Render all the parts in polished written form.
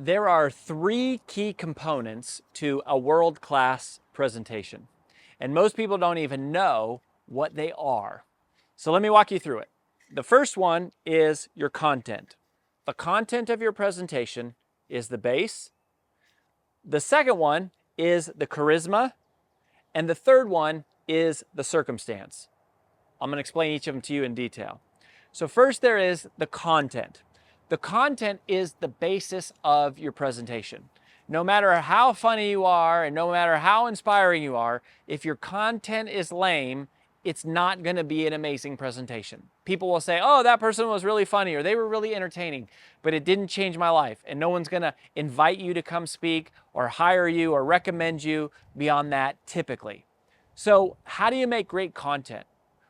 There are three key components to a world-class presentation, and most people don't even know what they are. So let me walk you through it. The first one is your content. The content of your presentation is the base. The second one is the charisma, and the third one is the circumstance. I'm going to explain each of them to you in detail. So first there is the content. The content is the basis of your presentation. No matter how funny you are and no matter how inspiring you are, if your content is lame, it's not going to be an amazing presentation. People will say, oh, that person was really funny or they were really entertaining, but it didn't change my life. And no one's going to invite you to come speak or hire you or recommend you beyond that typically. So how do you make great content?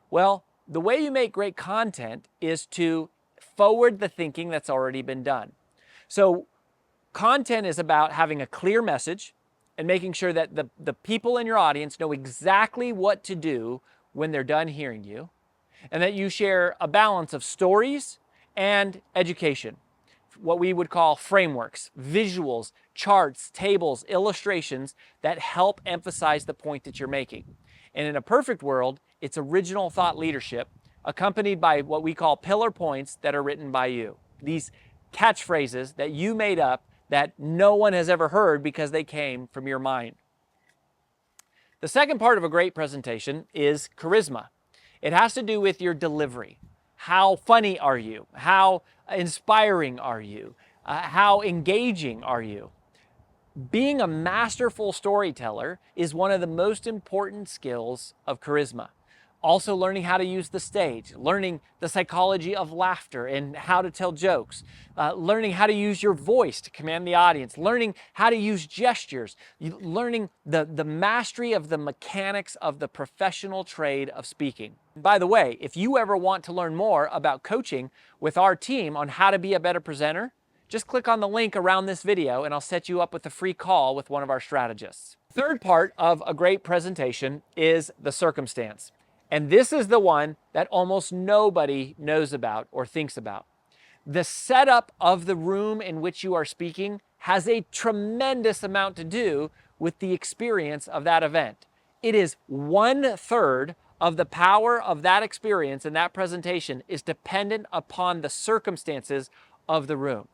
Well, the way you make great content is to forward the thinking that's already been done. So content is about having a clear message and making sure that the people in your audience know exactly what to do when they're done hearing you, and that you share a balance of stories and education, what we would call frameworks, visuals, charts, tables, illustrations that help emphasize the point that you're making. And in a perfect world, it's original thought leadership accompanied by what we call pillar points that are written by you. These catchphrases that you made up that no one has ever heard because they came from your mind. The second part of a great presentation is charisma. It has to do with your delivery. How funny are you? How inspiring are you? How engaging are you? Being a masterful storyteller is one of the most important skills of charisma. Also learning how to use the stage, learning the psychology of laughter and how to tell jokes, learning how to use your voice to command the audience, learning how to use gestures, learning the mastery of the mechanics of the professional trade of speaking. By the way, if you ever want to learn more about coaching with our team on how to be a better presenter, just click on the link around this video and I'll set you up with a free call with one of our strategists. Third part of a great presentation is the circumstance. And this is the one that almost nobody knows about or thinks about. The setup of the room in which you are speaking has a tremendous amount to do with the experience of that event. It is 1/3 of the power of that experience and that presentation is dependent upon the circumstances of the room.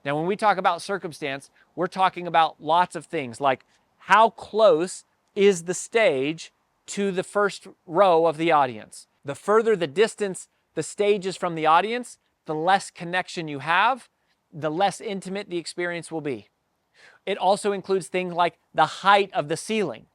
Now, when we talk about circumstance, we're talking about lots of things like how close is the stage to the first row of the audience. The further the distance the stage is from the audience, the less connection you have, the less intimate the experience will be. It also includes things like the height of the ceiling.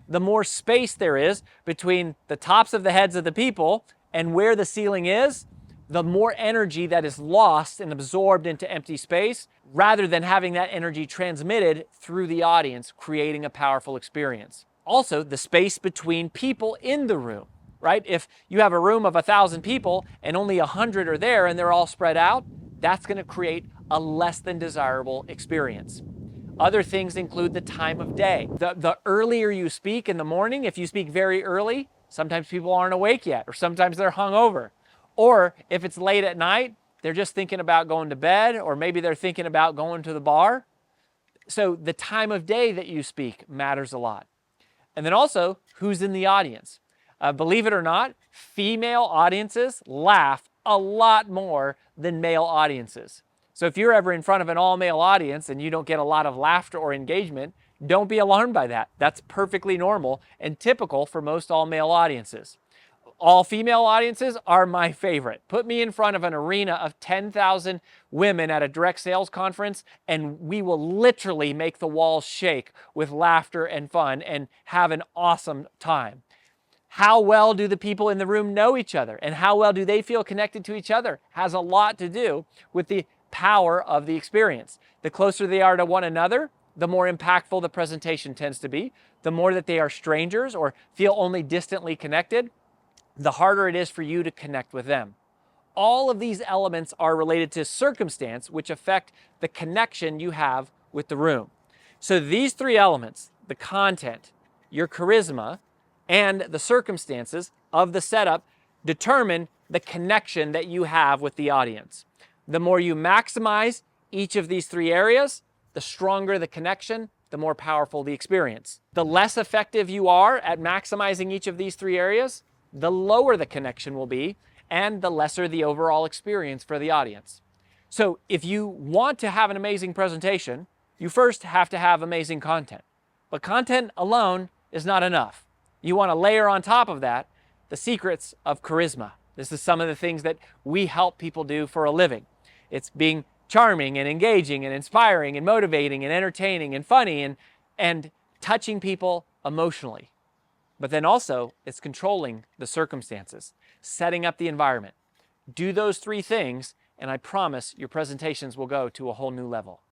The more space there is between the tops of the heads of the people and where the ceiling is, the more energy that is lost and absorbed into empty space, rather than having that energy transmitted through the audience, creating a powerful experience. Also, the space between people in the room, right? If you have a room of 1,000 people and only 100 are there and they're all spread out, that's going to create a less than desirable experience. Other things include the time of day. The earlier you speak in the morning, if you speak very early, sometimes people aren't awake yet, or sometimes they're hungover. Or if it's late at night, they're just thinking about going to bed, or maybe they're thinking about going to the bar. So the time of day that you speak matters a lot. And then also, who's in the audience? Believe it or not, female audiences laugh a lot more than male audiences. So if you're ever in front of an all-male audience and you don't get a lot of laughter or engagement, don't be alarmed by that. That's perfectly normal and typical for most all-male audiences. All female audiences are my favorite. Put me in front of an arena of 10,000 women at a direct sales conference and we will literally make the walls shake with laughter and fun and have an awesome time. How well do the people in the room know each other and how well do they feel connected to each other has a lot to do with the power of the experience. The closer they are to one another, the more impactful the presentation tends to be. The more that they are strangers or feel only distantly connected, the harder it is for you to connect with them. All of these elements are related to circumstance, which affect the connection you have with the room. So these three elements, the content, your charisma, and the circumstances of the setup determine the connection that you have with the audience. The more you maximize each of these three areas, the stronger the connection, the more powerful the experience. The less effective you are at maximizing each of these three areas, the lower the connection will be and the lesser the overall experience for the audience. So if you want to have an amazing presentation, you first have to have amazing content. But content alone is not enough. You want to layer on top of that the secrets of charisma. This is some of the things that we help people do for a living. It's being charming and engaging and inspiring and motivating and entertaining and funny and touching people emotionally. But then also, it's controlling the circumstances, setting up the environment. Do those three things, and I promise your presentations will go to a whole new level.